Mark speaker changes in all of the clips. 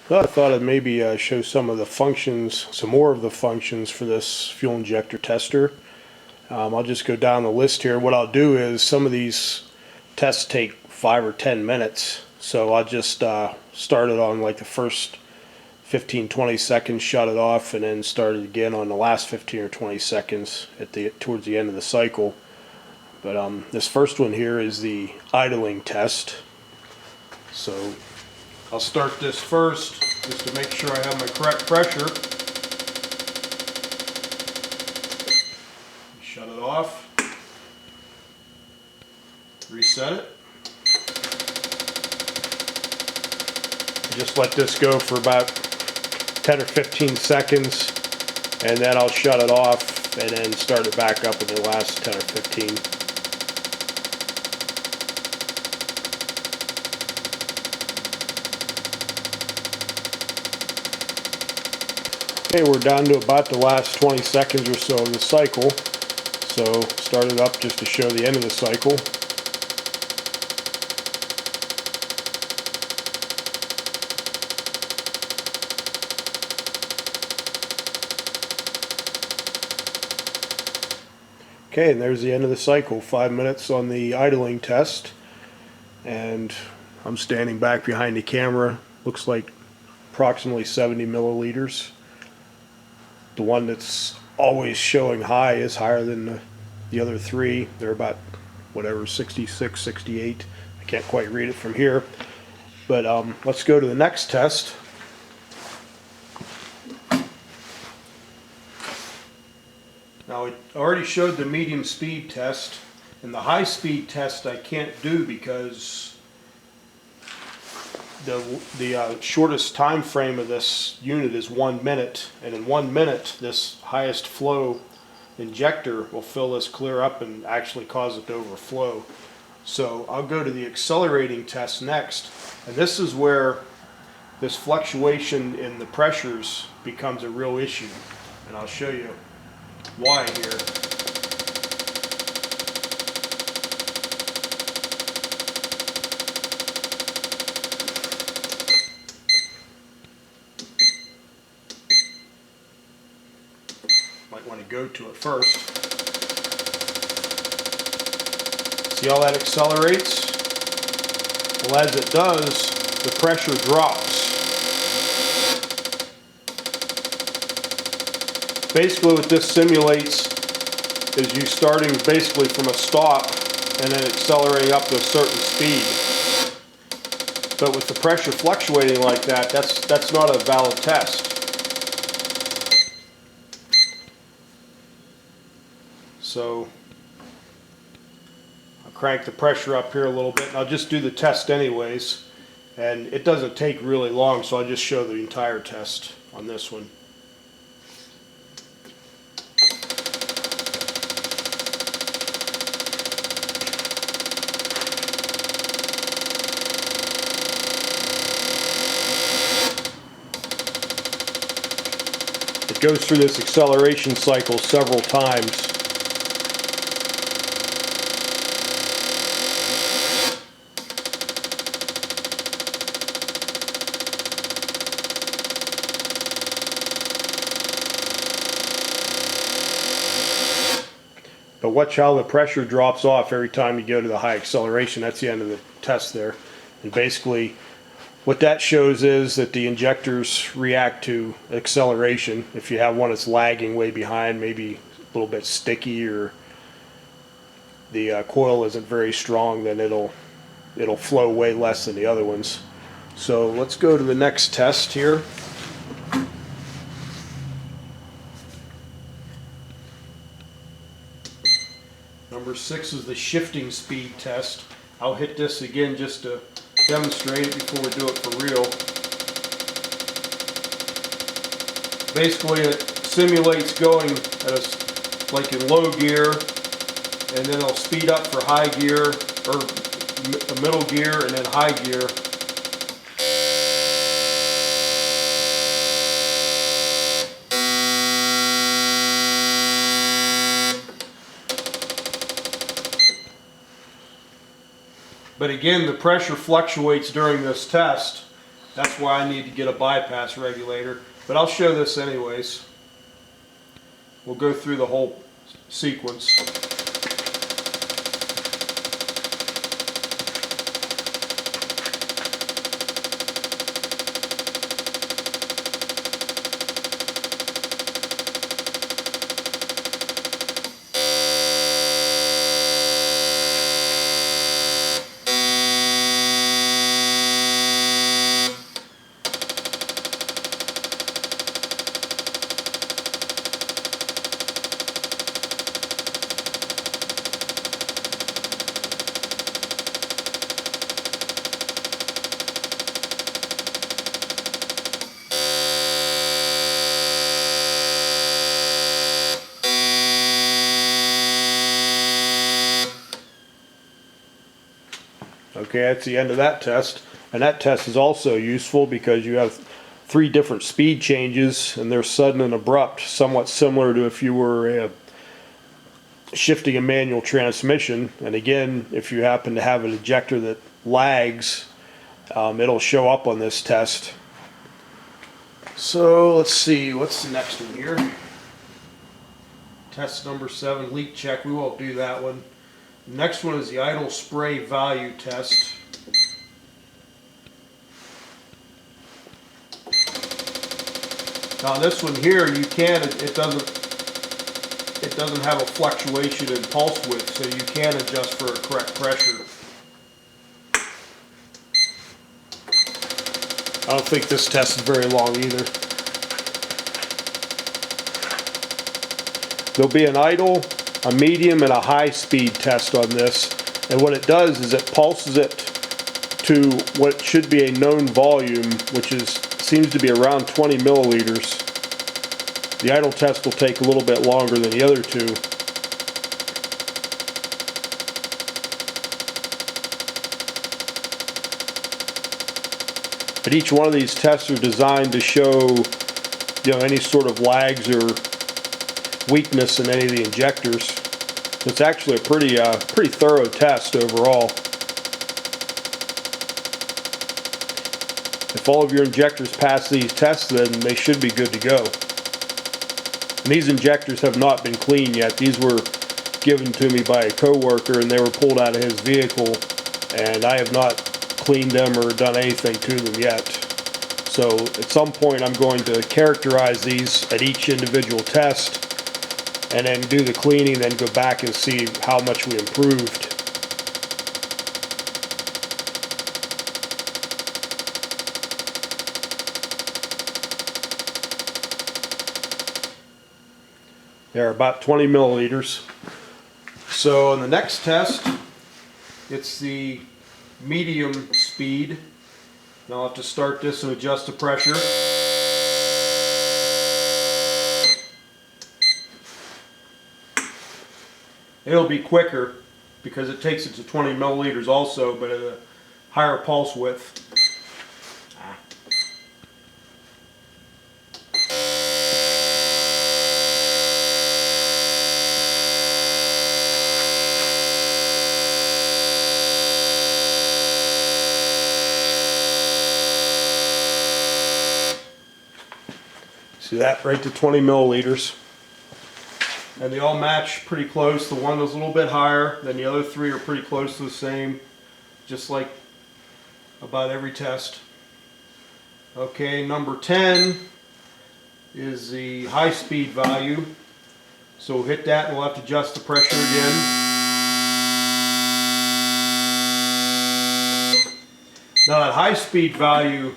Speaker 1: Well, I thought I'd maybe show some of the functions, some more of the functions for this fuel injector tester. I'll just go down the list here. What I'll do is some of these tests take 5 or 10 minutes, so I'll just start it on like the first 15-20 seconds, shut it off, and then start it again on the last 15 or 20 seconds towards the end of the cycle. But this first one here is the idling test. So I'll start this first just to make sure I have my correct pressure. Shut it off. Reset it. Just let this go for about 10 or 15 seconds, and then I'll shut it off and then start it back up in the last 10 or 15. Okay, we're down to about the last 20 seconds or so of the cycle. So start it up just to show the end of the cycle. Okay, and there's the end of the cycle. 5 minutes on the idling test. And I'm standing back behind the camera. Looks like approximately 70 milliliters. The one that's always showing high is higher than the other three. They're about, whatever, 66, 68. I can't quite read it from here. But let's go to the next test. Now, I already showed the medium speed test, and the high speed test I can't do because the shortest time frame of this unit is 1 minute, and in 1 minute this highest flow injector will fill this clear up and actually cause it to overflow. So I'll go to the accelerating test next, and this is where this fluctuation in the pressures becomes a real issue, and I'll show you why here. Might want to go to it first. See how that accelerates? Well, as it does, the pressure drops. Basically what this simulates is you starting basically from a stop and then accelerating up to a certain speed. But with the pressure fluctuating like that, that's not a valid test. So I'll crank the pressure up here a little bit, and I'll just do the test anyways. And it doesn't take really long, so I'll just show the entire test on this one. It goes through this acceleration cycle several times. But watch how the pressure drops off every time you go to the high acceleration. That's the end of the test there. And basically what that shows is that the injectors react to acceleration. If you have one that's lagging way behind, maybe a little bit sticky, or the coil isn't very strong, then it'll flow way less than the other ones. So let's go to the next test here. Number 6 is the shifting speed test. I'll hit this again just to demonstrate it before we do it for real. Basically it simulates going at like in low gear, and then it'll speed up for high gear, or a middle gear, and then high gear. But again, the pressure fluctuates during this test, That's why I need to get a bypass regulator. But I'll show this anyways. We'll go through the whole sequence. Okay, that's the end of that test. And that test is also useful because you have 3 different speed changes and they're sudden and abrupt, somewhat similar to if you were shifting a manual transmission. And again, if you happen to have an ejector that lags, it'll show up on this test. So let's see, what's the next one here? Test number 7, leak check. We won't do that one. Next one is the idle spray value test. Now this one here, you can, it doesn't have a fluctuation in pulse width, so you can adjust for a correct pressure. I don't think this test is very long either. There'll be an idle, a medium, and a high speed test on this, and what it does is it pulses it to what should be a known volume, which seems to be around 20 milliliters. The idle test will take a little bit longer than the other two. But each one of these tests are designed to show, any sort of lags or weakness in any of the injectors. So it's actually a pretty thorough test overall. If all of your injectors pass these tests, then they should be good to go. And these injectors have not been cleaned yet. These were given to me by a coworker and they were pulled out of his vehicle, and I have not cleaned them or done anything to them yet. So at some point I'm going to characterize these at each individual test and then do the cleaning, then go back and see how much we improved. They're about 20 milliliters. So in the next test, it's the medium speed. Now I'll have to start this and adjust the pressure. It'll be quicker because it takes it to 20 milliliters also, but at a higher pulse width. See that, right to 20 milliliters. And they all match pretty close. The one was a little bit higher than the other 3 are pretty close to the same, just like about every test. Okay, number 10 is the high speed value. So we'll hit that and we'll have to adjust the pressure again. Now that high speed value,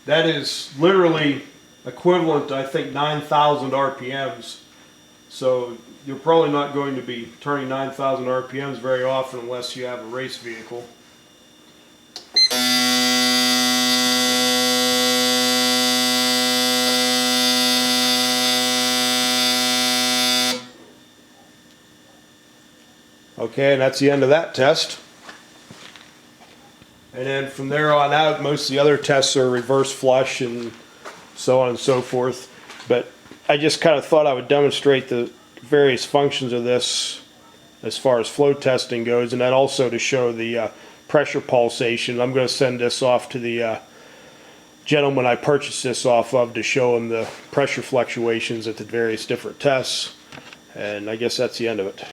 Speaker 1: that is literally equivalent to, I think, 9,000 RPMs. So you're probably not going to be turning 9,000 RPMs very often unless you have a race vehicle. Okay, and that's the end of that test. And then from there on out, most of the other tests are reverse flush and so on and so forth. But I just kind of thought I would demonstrate the various functions of this as far as flow testing goes, and then also to show the pressure pulsation. I'm going to send this off to the gentleman I purchased this off of to show him the pressure fluctuations at the various different tests. And I guess that's the end of it.